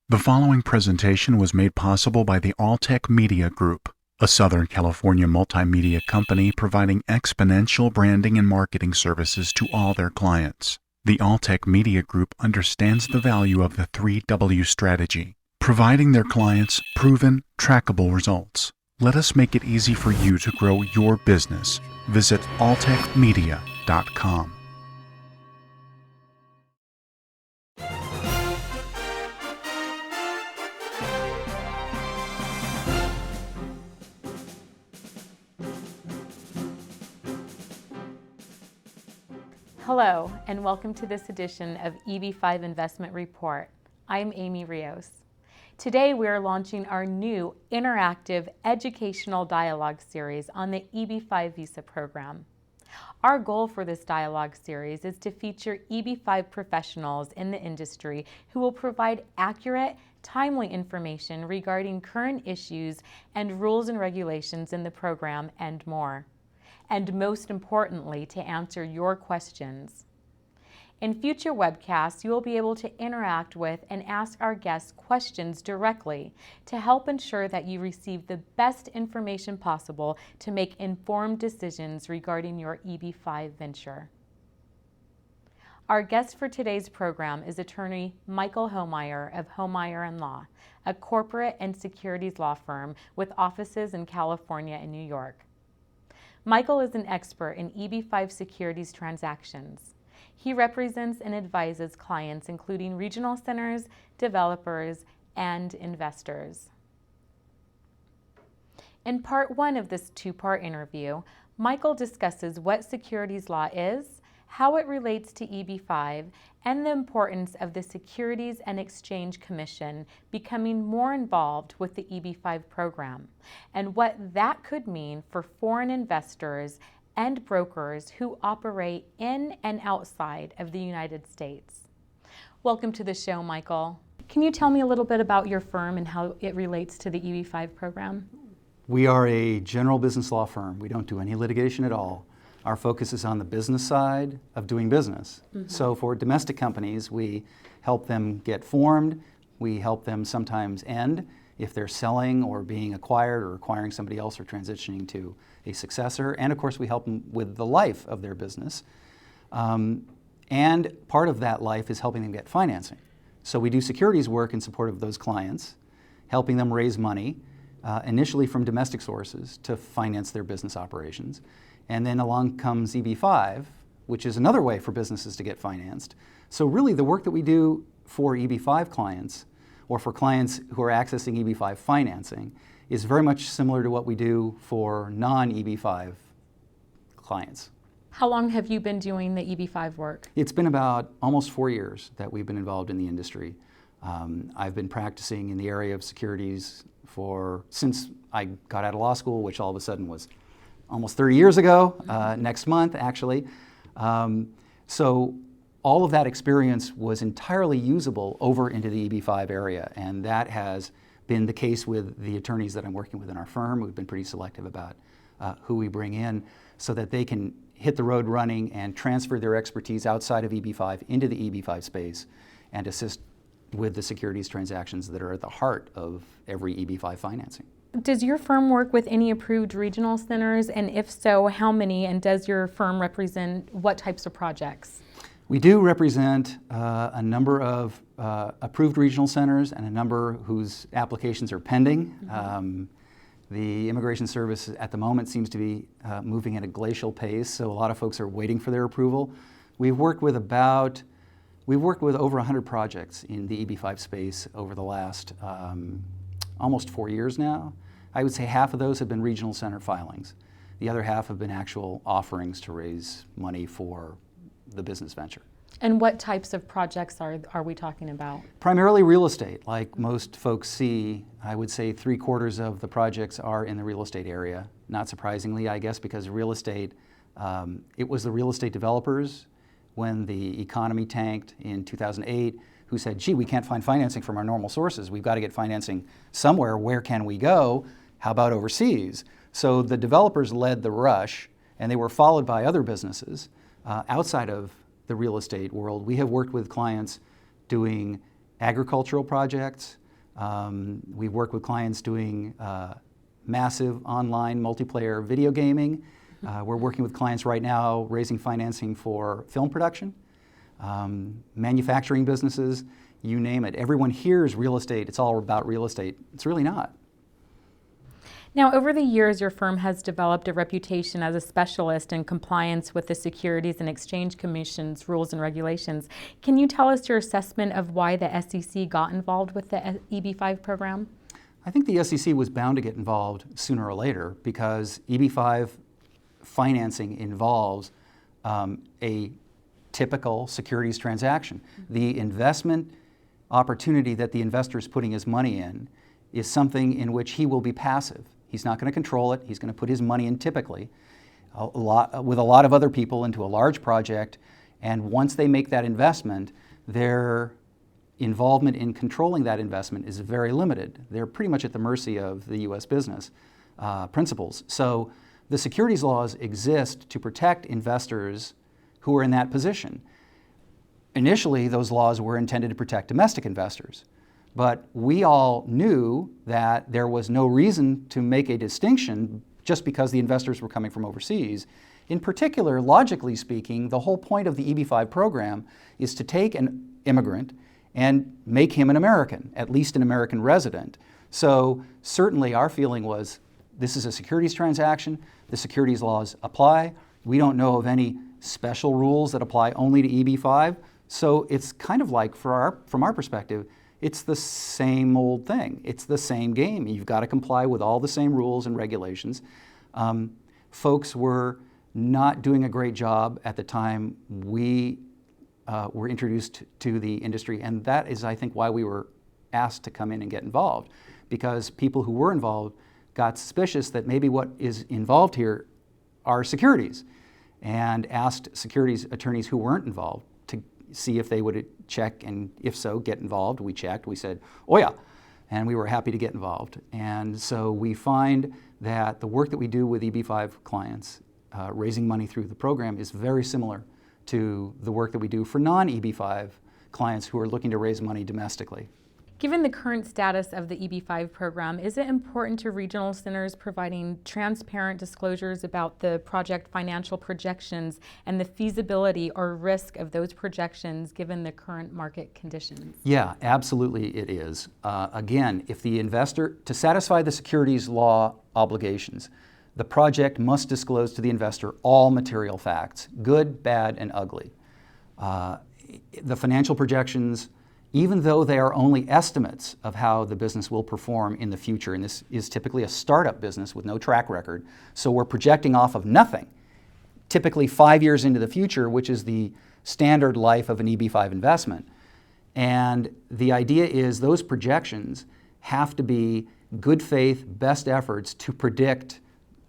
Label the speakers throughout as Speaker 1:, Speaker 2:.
Speaker 1: The following presentation was made possible by the Alltech Media Group, a Southern California multimedia company providing exponential branding and marketing services to all their clients. The Alltech Media Group understands the value of the 3W strategy, providing their clients proven, trackable results. Let us make it easy for you to grow your business. Visit alltechmedia.com.
Speaker 2: Hello, and welcome to this edition of EB5 Investment Report. I'm Amy Rios. Today we are launching our new interactive educational dialogue series on the EB5 visa program. Our goal for this dialogue series is to feature EB5 professionals in the industry who will provide accurate, timely information regarding current issues and rules and regulations in the program and more. And most importantly, to answer your questions. In future webcasts, you will be able to interact with and ask our guests questions directly to help ensure that you receive the best information possible to make informed decisions regarding your EB5 venture. Our guest for today's program is attorney Michael Homeier of Homeier & Law, a corporate and securities law firm with offices in California and New York. Michael is an expert in EB5 securities transactions. He represents and advises clients including regional centers, developers, and investors. In part one of this two-part interview, Michael discusses what securities law is, how it relates to EB5, and the importance of the Securities and Exchange Commission becoming more involved with the EB5 program, and what that could mean for foreign investors and brokers who operate in and outside of the United States. Welcome to the show, Michael. Can you tell me a little bit about your firm and how it relates to the EB5 program?
Speaker 3: We are a general business law firm. We don't do any litigation at all. Our focus is on the business side of doing business. So for domestic companies, we help them get formed. We help them sometimes end if they're selling or being acquired or acquiring somebody else or transitioning to a successor. And of course, we help them with the life of their business. And part of that life is helping them get financing. So we do securities work in support of those clients, helping them raise money, initially from domestic sources to finance their business operations. And then along comes EB5, which is another way for businesses to get financed. So really the work that we do for EB5 clients, or for clients who are accessing EB5 financing, is very much similar to what we do for non-EB5 clients.
Speaker 2: How long have you been doing the EB5 work?
Speaker 3: It's been about almost 4 years that we've been involved in the industry. I've been practicing in the area of securities since I got out of law school, which all of a sudden was almost 30 years ago, next month actually. So all of that experience was entirely usable over into the EB5 area, and that has been the case with the attorneys that I'm working with in our firm. We've been pretty selective about who we bring in so that they can hit the road running and transfer their expertise outside of EB5 into the EB5 space and assist with the securities transactions that are at the heart of every EB5 financing.
Speaker 2: Does your firm work with any approved regional centers, and if so, how many, and does your firm represent what types of projects?
Speaker 3: We do represent a number of approved regional centers and a number whose applications are pending. The Immigration Service at the moment seems to be moving at a glacial pace, so a lot of folks are waiting for their approval. We've worked with over 100 projects in the EB5 space over the last almost 4 years now. I would say half of those have been regional center filings. The other half have been actual offerings to raise money for the business venture.
Speaker 2: And what types of projects are we talking about?
Speaker 3: Primarily real estate. Like most folks see, I would say 3/4 of the projects are in the real estate area. Not surprisingly, I guess, because real estate, it was the real estate developers when the economy tanked in 2008 who said, gee, we can't find financing from our normal sources. We've got to get financing somewhere. Where can we go? How about overseas? So the developers led the rush, and they were followed by other businesses outside of the real estate world. We have worked with clients doing agricultural projects. We work with clients doing massive online multiplayer video gaming. We're working with clients right now raising financing for film production, manufacturing businesses, you name it. Everyone hears real estate, it's all about real estate. It's really not.
Speaker 2: Now, over the years, your firm has developed a reputation as a specialist in compliance with the Securities and Exchange Commission's rules and regulations. Can you tell us your assessment of why the SEC got involved with the EB5 program?
Speaker 3: I think the SEC was bound to get involved sooner or later because EB5 financing involves a typical securities transaction. The investment opportunity that the investor is putting his money in is something in which he will be passive. He's not going to control it. He's going to put his money in typically with a lot of other people into a large project, and once they make that investment, their involvement in controlling that investment is very limited. They're pretty much at the mercy of the U.S. business principles. So the securities laws exist to protect investors who are in that position. Initially, those laws were intended to protect domestic investors. But we all knew that there was no reason to make a distinction just because the investors were coming from overseas. In particular, logically speaking, the whole point of the EB5 program is to take an immigrant and make him an American, at least an American resident. So certainly our feeling was this is a securities transaction, the securities laws apply. We don't know of any special rules that apply only to EB5. So it's kind of like, from our perspective, it's the same old thing. It's the same game. You've got to comply with all the same rules and regulations. Folks were not doing a great job at the time we were introduced to the industry, and that is, I think, why we were asked to come in and get involved, because people who were involved got suspicious that maybe what is involved here are securities, and asked securities attorneys who weren't involved to see if they would check, and if so, get involved. We checked, we said, oh yeah, and we were happy to get involved. And so we find that the work that we do with EB5 clients, raising money through the program, is very similar to the work that we do for non-EB5 clients who are looking to raise money domestically.
Speaker 2: Given the current status of the EB5 program, is it important to regional centers providing transparent disclosures about the project financial projections and the feasibility or risk of those projections given the current market conditions?
Speaker 3: Yeah, absolutely it is. Again, if the investor, to satisfy the securities law obligations, the project must disclose to the investor all material facts, good, bad, and ugly. The financial projections, even though they are only estimates of how the business will perform in the future, and this is typically a startup business with no track record, so we're projecting off of nothing, typically 5 years into the future, which is the standard life of an EB5 investment. And the idea is those projections have to be good faith, best efforts to predict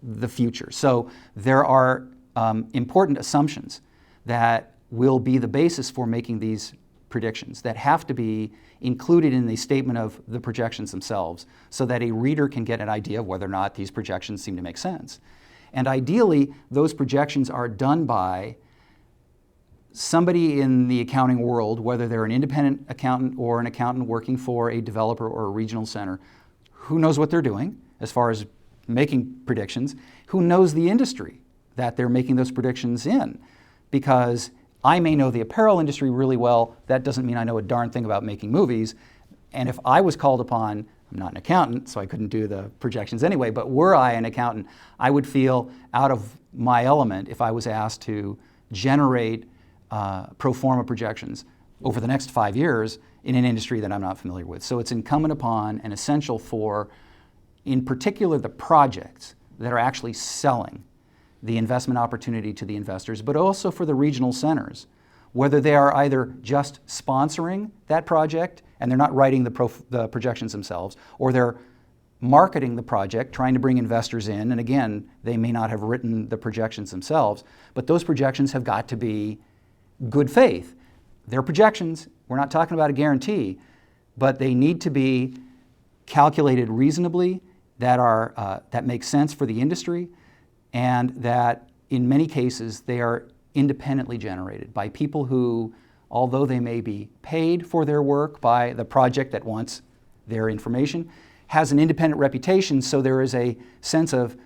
Speaker 3: the future. So there are important assumptions that will be the basis for making these predictions that have to be included in the statement of the projections themselves so that a reader can get an idea of whether or not these projections seem to make sense. And ideally, those projections are done by somebody in the accounting world, whether they're an independent accountant or an accountant working for a developer or a regional center, who knows what they're doing as far as making predictions, who knows the industry that they're making those predictions in. Because I may know the apparel industry really well, that doesn't mean I know a darn thing about making movies. And if I was called upon, I'm not an accountant, so I couldn't do the projections anyway, but were I an accountant, I would feel out of my element if I was asked to generate pro forma projections over the next 5 years in an industry that I'm not familiar with. So it's incumbent upon and essential for, in particular, the projects that are actually selling the investment opportunity to the investors, but also for the regional centers, whether they are either just sponsoring that project and they're not writing the projections themselves, or they're marketing the project, trying to bring investors in, and again, they may not have written the projections themselves, but those projections have got to be good faith. They're projections, we're not talking about a guarantee, but they need to be calculated reasonably, that make sense for the industry, and that in many cases they are independently generated by people who although they may be paid for their work by the project that wants their information, has an independent reputation, so there is a sense of,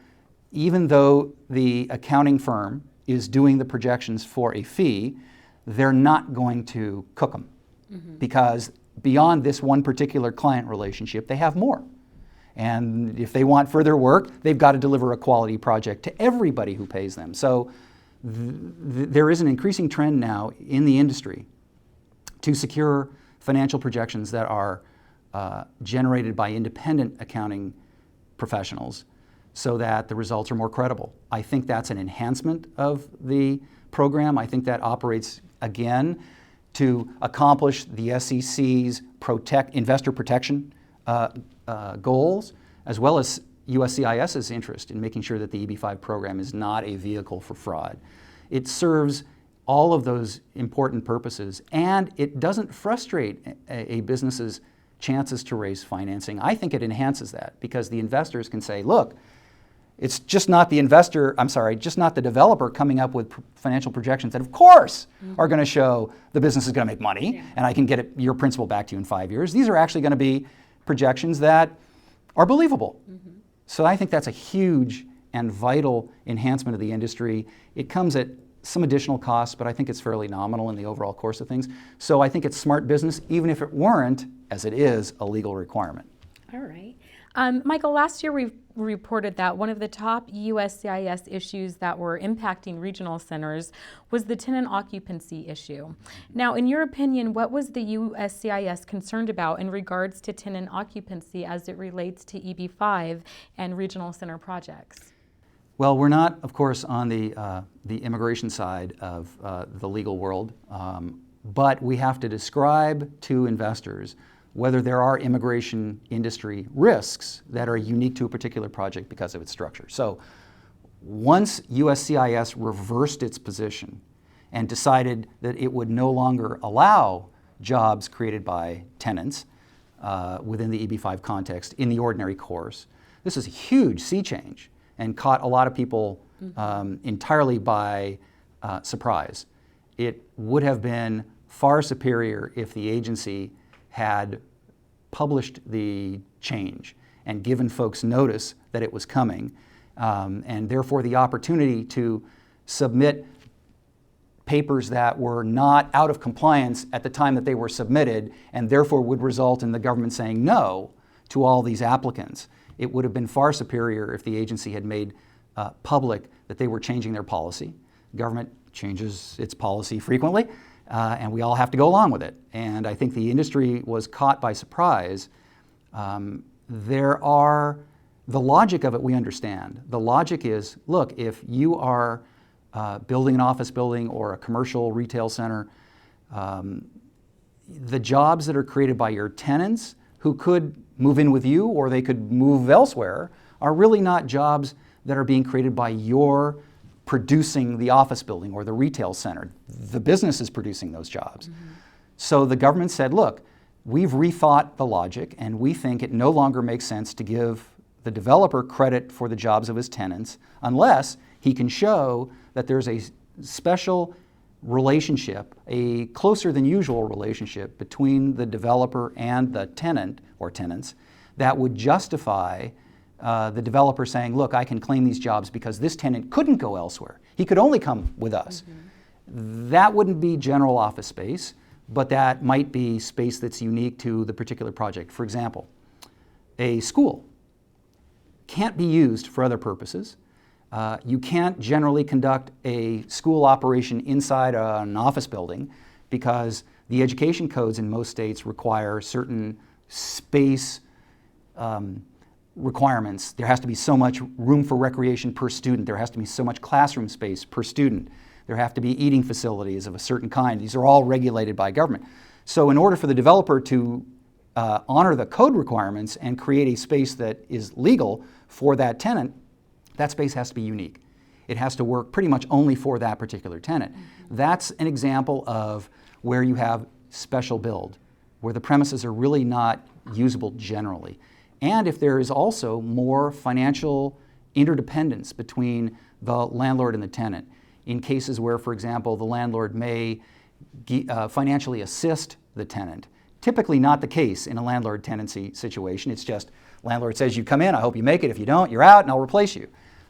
Speaker 3: even though the accounting firm is doing the projections for a fee, they're not going to cook them. Because beyond this one particular client relationship, they have more. And if they want further work, they've got to deliver a quality project to everybody who pays them. So there is an increasing trend now in the industry to secure financial projections that are generated by independent accounting professionals so that the results are more credible. I think that's an enhancement of the program. I think that operates, again, to accomplish the SEC's investor protection goals, as well as USCIS's interest in making sure that the EB5 program is not a vehicle for fraud. It serves all of those important purposes, and it doesn't frustrate a business's chances to raise financing. I think it enhances that, because the investors can say, look, it's just not the developer coming up with financial projections that, of course, are going to show the business is going to make money, and I can get your principal back to you in 5 years. These are actually going to be projections that are believable. So I think that's a huge and vital enhancement of the industry. It comes at some additional costs, but I think it's fairly nominal in the overall course of things. So I think it's smart business, even if it weren't, as it is, a legal requirement.
Speaker 2: All right. Michael, last year we reported that one of the top USCIS issues that were impacting regional centers was the tenant occupancy issue. Now, in your opinion, what was the USCIS concerned about in regards to tenant occupancy as it relates to EB5 and regional center projects?
Speaker 3: Well, we're not, of course, on the immigration side of the legal world, but we have to describe to investors whether there are immigration industry risks that are unique to a particular project because of its structure. So once USCIS reversed its position and decided that it would no longer allow jobs created by tenants within the EB5 context in the ordinary course, this is a huge sea change and caught a lot of people entirely by surprise. It would have been far superior if the agency had published the change and given folks notice that it was coming, and therefore the opportunity to submit papers that were not out of compliance at the time that they were submitted, and therefore would result in the government saying no to all these applicants. It would have been far superior if the agency had made public that they were changing their policy. Government changes its policy frequently, and we all have to go along with it. And I think the industry was caught by surprise. The logic of it we understand. The logic is, look, if you are building an office building or a commercial retail center, the jobs that are created by your tenants, who could move in with you or they could move elsewhere, are really not jobs that are being created by your producing the office building or the retail center. The business is producing those jobs. So the government said, look, we've rethought the logic, and we think it no longer makes sense to give the developer credit for the jobs of his tenants unless he can show that there's a special relationship, a closer than usual relationship between the developer and the tenant or tenants that would justify the developer saying, look, I can claim these jobs because this tenant couldn't go elsewhere. He could only come with us. That wouldn't be general office space, but that might be space that's unique to the particular project. For example, a school can't be used for other purposes. You can't generally conduct a school operation inside an office building because the education codes in most states require certain space requirements. There has to be so much room for recreation per student. There has to be so much classroom space per student. There have to be eating facilities of a certain kind. These are all regulated by government. So in order for the developer to honor the code requirements and create a space that is legal for that tenant, that space has to be unique. It has to work pretty much only for that particular tenant. That's an example of where you have special build, where the premises are really not usable generally. And if there is also more financial interdependence between the landlord and the tenant, in cases where, for example, the landlord may financially assist the tenant. Typically not the case in a landlord-tenancy situation. It's just landlord says, you come in, I hope you make it. If you don't, you're out and I'll replace you.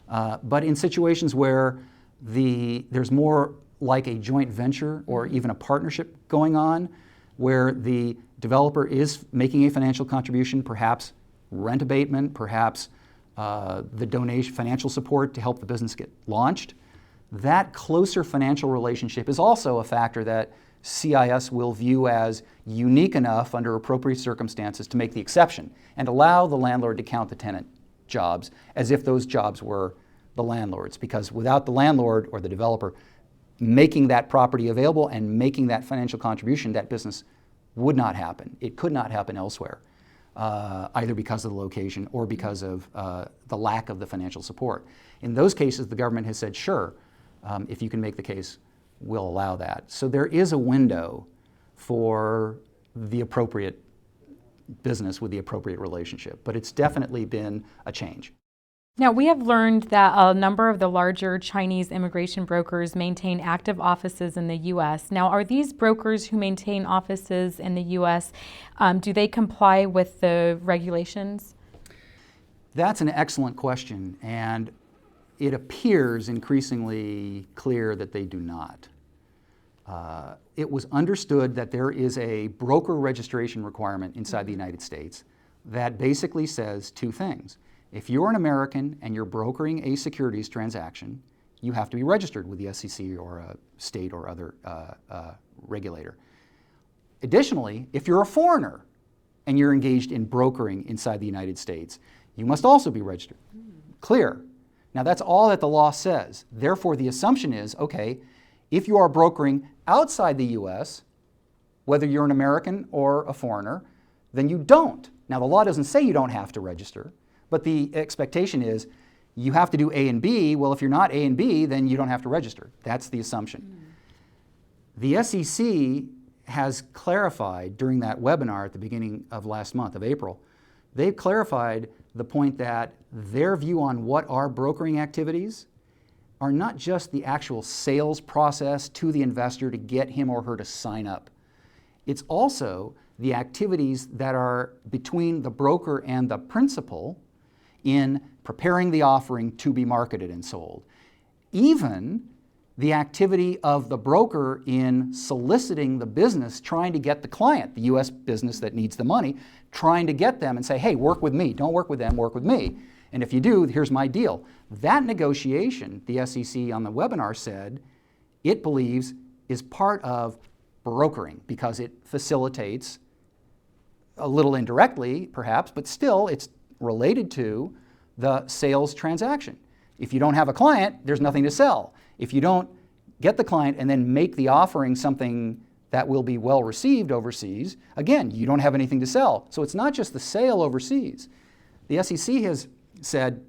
Speaker 3: But in situations where there's more like a joint venture or even a partnership going on, where the developer is making a financial contribution, perhaps rent abatement, perhaps the donation, financial support to help the business get launched, that closer financial relationship is also a factor that CIS will view as unique enough under appropriate circumstances to make the exception and allow the landlord to count the tenant jobs as if those jobs were the landlord's, because without the landlord or the developer making that property available and making that financial contribution, that business would not happen. It could not happen elsewhere, either because of the location or because of the lack of the financial support. In those cases, the government has said, sure, if you can make the case, we'll allow that. So there is a window for the appropriate business with the appropriate relationship, but it's definitely been a change.
Speaker 2: Now, we have learned that a number of the larger Chinese immigration brokers maintain active offices in the U.S. Now, are these brokers who maintain offices in the U.S., do they comply with the regulations?
Speaker 3: That's an excellent question, and it appears increasingly clear that they do not. It was understood that there is a broker registration requirement inside the United States that basically says two things. If you're an American and you're brokering a securities transaction, you have to be registered with the SEC or a state or other regulator. Additionally, if you're a foreigner and you're engaged in brokering inside the United States, you must also be registered. Clear. Now that's all that the law says. Therefore, the assumption is, okay, if you are brokering outside the US, whether you're an American or a foreigner, then you don't. Now the law doesn't say you don't have to register, but the expectation is you have to do A and B. Well, if you're not A and B, then you don't have to register. That's the assumption. The SEC has clarified during that webinar at the beginning of last month, of April, they've clarified the point that their view on what are brokering activities are not just the actual sales process to the investor to get him or her to sign up. It's also the activities that are between the broker and the principal in preparing the offering to be marketed and sold. Even the activity of the broker in soliciting the business, trying to get the client, the US business that needs the money, trying to get them and say, hey, work with me, don't work with them, work with me. And if you do, here's my deal. That negotiation, the SEC on the webinar said, it believes is part of brokering because it facilitates, a little indirectly perhaps, but still it's related to the sales transaction. If you don't have a client, there's nothing to sell. If you don't get the client and then make the offering something that will be well received overseas, again, you don't have anything to sell. So it's not just the sale overseas. The SEC has said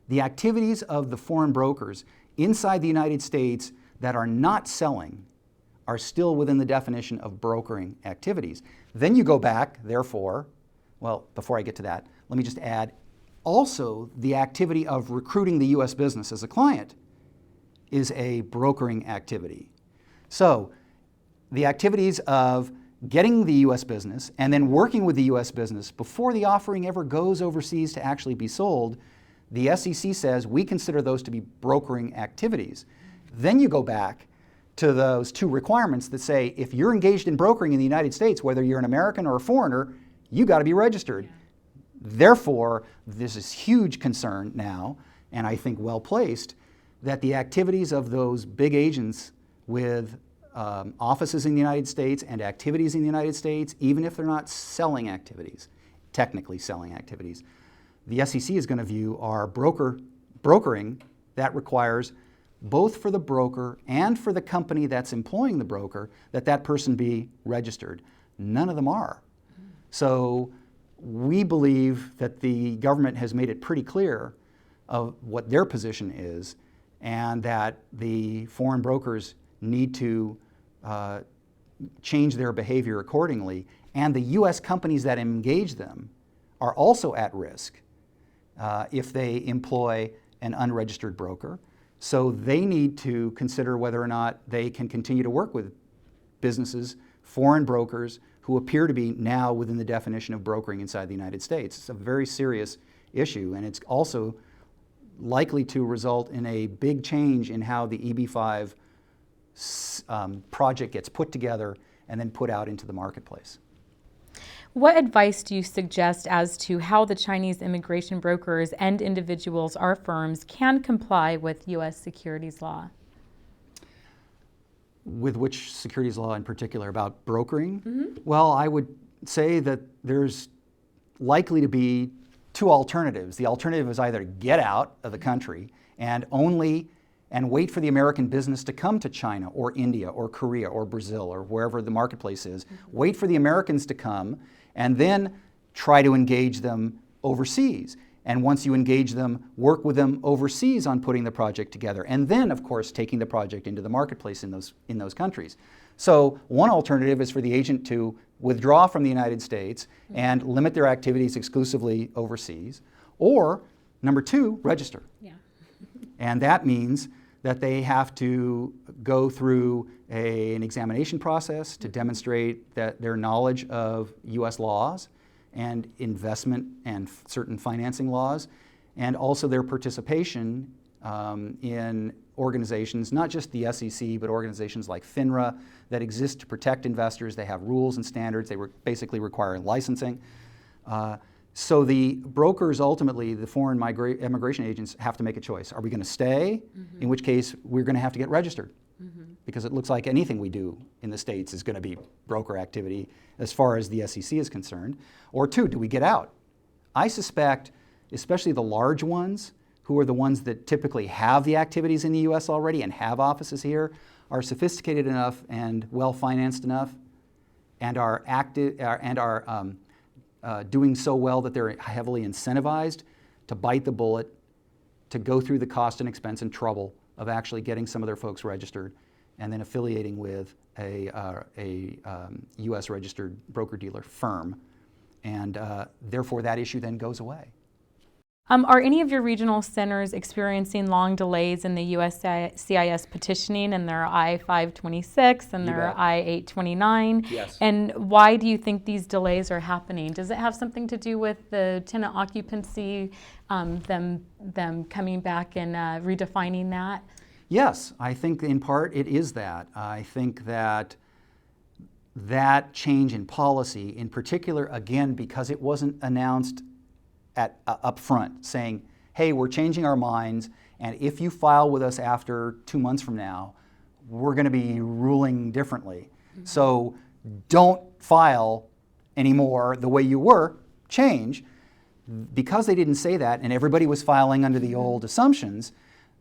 Speaker 3: the activities of the foreign brokers inside the United States that are not selling are still within the definition of brokering activities. Then you go back, therefore, well, before I get to that, let me just add, also the activity of recruiting the US business as a client is a brokering activity. So the activities of getting the US business and then working with the US business before the offering ever goes overseas to actually be sold, the SEC says we consider those to be brokering activities. Then you go back to those two requirements that say if you're engaged in brokering in the United States, whether you're an American or a foreigner, you got to be registered. Yeah. Therefore, this is huge concern now, and I think well placed, that the activities of those big agents with offices in the United States and activities in the United States, even if they're not selling activities, technically selling activities, the SEC is going to view our brokering that requires both for the broker and for the company that's employing the broker that that person be registered. None of them are. So we believe that the government has made it pretty clear of what their position is and that the foreign brokers need to change their behavior accordingly. And the US companies that engage them are also at risk if they employ an unregistered broker. So they need to consider whether or not they can continue to work with businesses, foreign brokers, who appear to be now within the definition of brokering inside the United States. It's a very serious issue, and it's also likely to result in a big change in how the EB5 project gets put together and then put out into the marketplace.
Speaker 2: What advice do you suggest as to how the Chinese immigration brokers and individuals or firms can comply with U.S. securities law?
Speaker 3: With which securities law in particular? About brokering?
Speaker 2: Mm-hmm.
Speaker 3: Well, I would say that there's likely to be two alternatives. The alternative is either to get out of the country and wait for the American business to come to China or India or Korea or Brazil or wherever the marketplace is. Mm-hmm. Wait for the Americans to come and then try to engage them overseas. And once you engage them, work with them overseas on putting the project together. And then, of course, taking the project into the marketplace in those countries. So one alternative is for the agent to withdraw from the United States and limit their activities exclusively overseas. Or, number two, register.
Speaker 2: Yeah.
Speaker 3: And that means that they have to go through an examination process to demonstrate that their knowledge of U.S. laws and investment and certain financing laws, and also their participation in organizations, not just the SEC, but organizations like FINRA that exist to protect investors. They have rules and standards. They basically require licensing. So the brokers, ultimately, the foreign immigration agents, have to make a choice. Are we going to stay? Mm-hmm. In which case, we're going to have to get registered. Mm-hmm. Because it looks like anything we do in the States is going to be broker activity as far as the SEC is concerned. Or two, do we get out? I suspect, especially the large ones, who are the ones that typically have the activities in the U.S. already and have offices here, are sophisticated enough and well-financed enough and are doing so well that they're heavily incentivized to bite the bullet, to go through the cost and expense and trouble of actually getting some of their folks registered and then affiliating with a U.S. registered broker-dealer firm. And therefore, that issue then goes away.
Speaker 2: Are any of your regional centers experiencing long delays in the USCIS petitioning and their I-526 and their I-829?
Speaker 3: Yes.
Speaker 2: And why do you think these delays are happening? Does it have something to do with the tenant occupancy, them coming back and redefining that?
Speaker 3: Yes, I think in part it is that. I think that change in policy, in particular, again, because it wasn't announced up front, saying, hey, we're changing our minds, and if you file with us after 2 months from now, we're going to be ruling differently. Mm-hmm. So don't file anymore the way you were, change. Because they didn't say that, and everybody was filing under the old assumptions,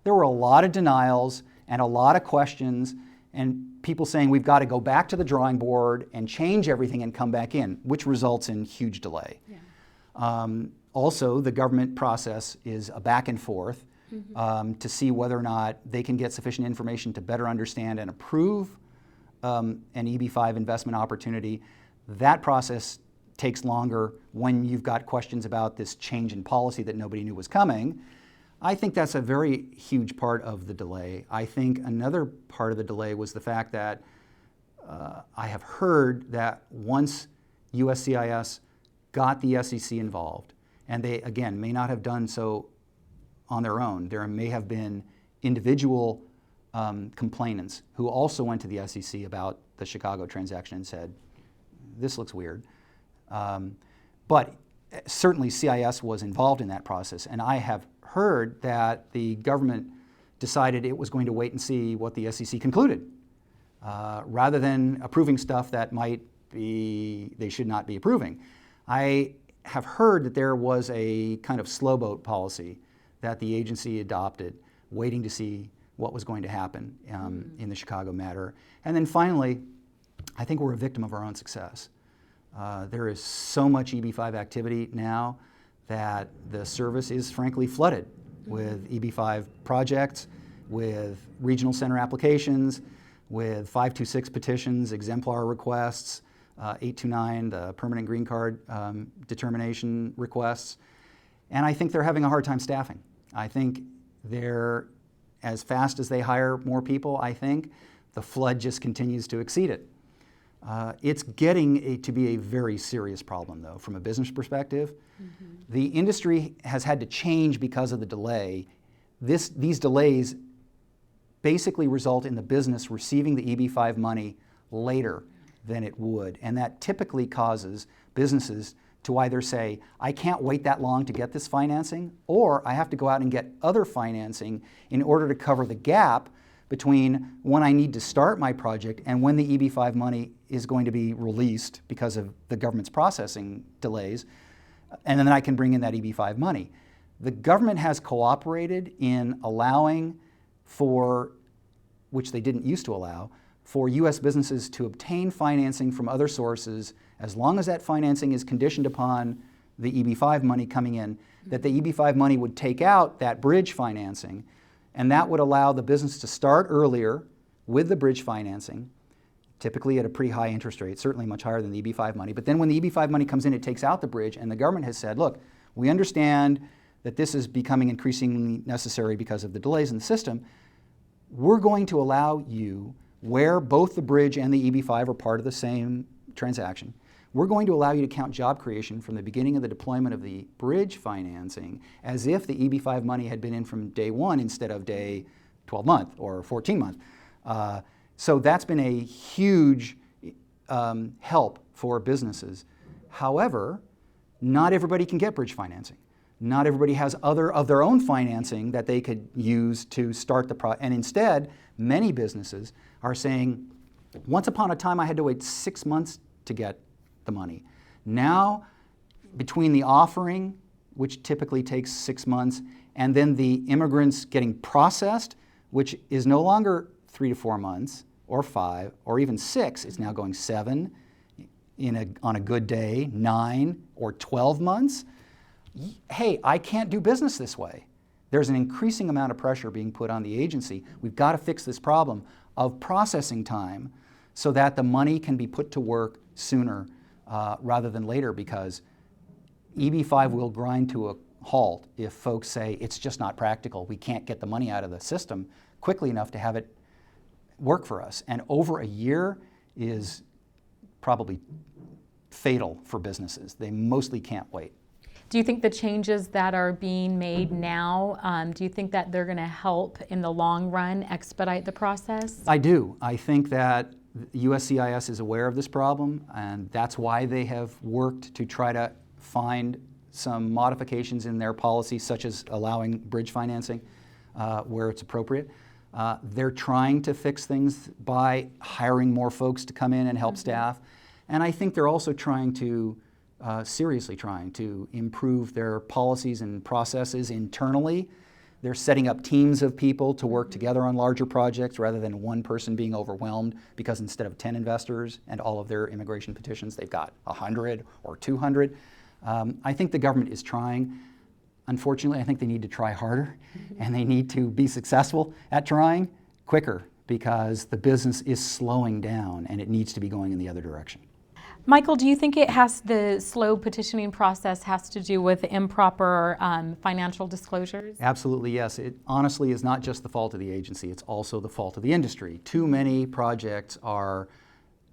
Speaker 3: there were a lot of denials and a lot of questions, and people saying we've got to go back to the drawing board and change everything and come back in, which results in huge delay. Yeah. Also, the government process is a back and forth to see whether or not they can get sufficient information to better understand and approve an EB5 investment opportunity. That process takes longer when you've got questions about this change in policy that nobody knew was coming. I think that's a very huge part of the delay. I think another part of the delay was the fact that I have heard that once USCIS got the SEC involved, and they, again, may not have done so on their own. There may have been individual complainants who also went to the SEC about the Chicago transaction and said, this looks weird. But certainly CIS was involved in that process, and I have heard that the government decided it was going to wait and see what the SEC concluded, rather than approving stuff that they should not be approving. I have heard that there was a kind of slow boat policy that the agency adopted, waiting to see what was going to happen in the Chicago matter. And then finally, I think we're a victim of our own success. There is so much EB5 activity now that the service is frankly flooded with EB5 projects, with regional center applications, with 526 petitions, exemplar requests, 829, the permanent green card determination requests. And I think they're having a hard time staffing. I think they're, as fast as they hire more people, I think the flood just continues to exceed it. It's getting to be a very serious problem, though, from a business perspective. The industry has had to change because of the delay. These delays basically result in the business receiving the EB5 money later than it would, and that typically causes businesses to either say, I can't wait that long to get this financing, or I have to go out and get other financing in order to cover the gap between when I need to start my project and when the EB5 money is going to be released because of the government's processing delays, and then I can bring in that EB5 money. The government has cooperated in allowing for, which they didn't used to allow, for U.S. businesses to obtain financing from other sources as long as that financing is conditioned upon the EB5 money coming in, that the EB5 money would take out that bridge financing, and that would allow the business to start earlier with the bridge financing, typically at a pretty high interest rate, certainly much higher than the EB5 money. But then when the EB5 money comes in, it takes out the bridge, and the government has said, look, we understand that this is becoming increasingly necessary because of the delays in the system. We're going to allow you, where both the bridge and the EB5 are part of the same transaction, we're going to allow you to count job creation from the beginning of the deployment of the bridge financing as if the EB5 money had been in from day one instead of day 12-month or 14-month. So that's been a huge help for businesses. However, not everybody can get bridge financing. Not everybody has other of their own financing that they could use to start the project. And instead, many businesses are saying, once upon a time I had to wait 6 months to get the money. Now, between the offering, which typically takes 6 months, and then the immigrants getting processed, which is no longer 3 to 4 months, or 5, or even 6, it's now going 7, on a good day, 9 or 12 months. Hey, I can't do business this way. There's an increasing amount of pressure being put on the agency. We've got to fix this problem of processing time so that the money can be put to work sooner rather than later, because EB5 will grind to a halt if folks say it's just not practical. We can't get the money out of the system quickly enough to have it work for us. And over a year is probably fatal for businesses. They mostly can't wait.
Speaker 2: Do you think the changes that are being made now, do you think that they're going to help in the long run expedite the process?
Speaker 3: I do. I think that USCIS is aware of this problem, and that's why they have worked to try to find some modifications in their policy, such as allowing bridge financing where it's appropriate. They're trying to fix things by hiring more folks to come in and help staff. And I think they're also trying to, seriously trying to improve their policies and processes internally. They're setting up teams of people to work together on larger projects rather than one person being overwhelmed, because instead of 10 investors and all of their immigration petitions, they've got 100 or 200. I think the government is trying. Unfortunately, I think they need to try harder, and they need to be successful at trying quicker, because the business is slowing down and it needs to be going in the other direction.
Speaker 2: Michael, do you think the slow petitioning process has to do with improper financial disclosures?
Speaker 3: Absolutely, yes. It honestly is not just the fault of the agency, it's also the fault of the industry. Too many projects are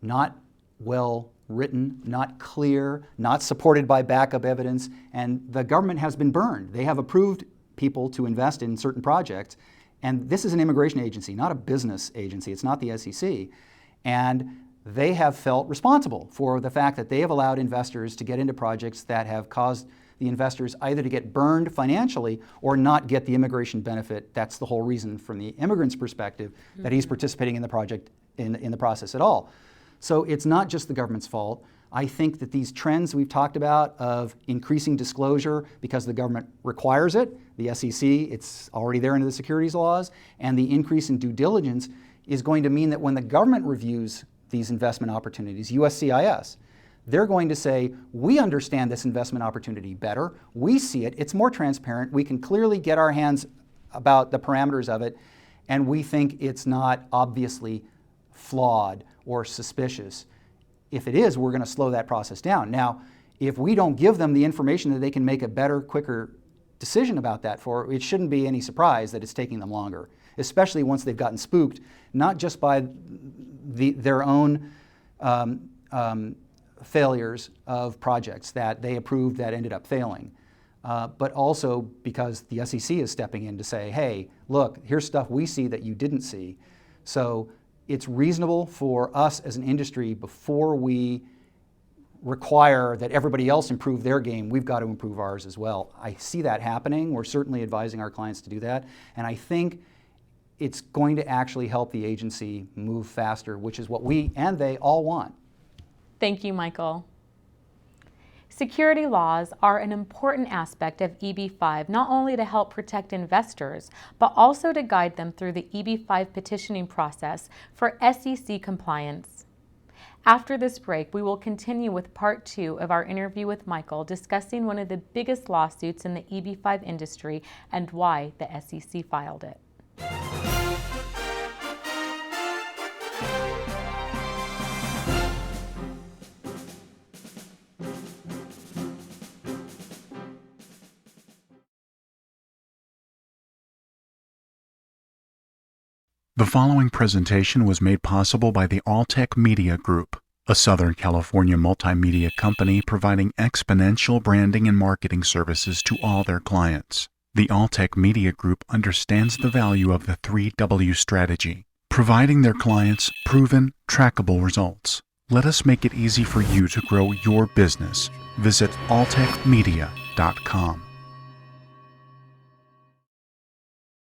Speaker 3: not well written, not clear, not supported by backup evidence, and the government has been burned. They have approved people to invest in certain projects, and this is an immigration agency, not a business agency. It's not the SEC. And they have felt responsible for the fact that they have allowed investors to get into projects that have caused the investors either to get burned financially or not get the immigration benefit. That's the whole reason from the immigrant's perspective that he's participating in the project in the process at all. So it's not just the government's fault. I think that these trends we've talked about of increasing disclosure because the government requires it, the SEC, it's already there under the securities laws, and the increase in due diligence is going to mean that when the government reviews these investment opportunities, USCIS, they're going to say, we understand this investment opportunity better, we see it, it's more transparent, we can clearly get our hands about the parameters of it, and we think it's not obviously flawed or suspicious. If it is, we're going to slow that process down. Now, if we don't give them the information that they can make a better, quicker decision about that for, it shouldn't be any surprise that it's taking them longer, especially once they've gotten spooked, not just by their own failures of projects that they approved that ended up failing. But also because the SEC is stepping in to say, hey, look, here's stuff we see that you didn't see. So it's reasonable for us as an industry, before we require that everybody else improve their game, we've got to improve ours as well. I see that happening. We're certainly advising our clients to do that. And I think it's going to actually help the agency move faster, which is what we and they all want.
Speaker 2: Thank you, Michael. Security laws are an important aspect of EB5, not only to help protect investors, but also to guide them through the EB5 petitioning process for SEC compliance. After this break, we will continue with part 2 of our interview with Michael, discussing one of the biggest lawsuits in the EB5 industry and why the SEC filed it.
Speaker 1: The following presentation was made possible by the Alltech Media Group, a Southern California multimedia company providing exponential branding and marketing services to all their clients. The Alltech Media Group understands the value of the 3W strategy, providing their clients proven, trackable results. Let us make it easy for you to grow your business. Visit alltechmedia.com.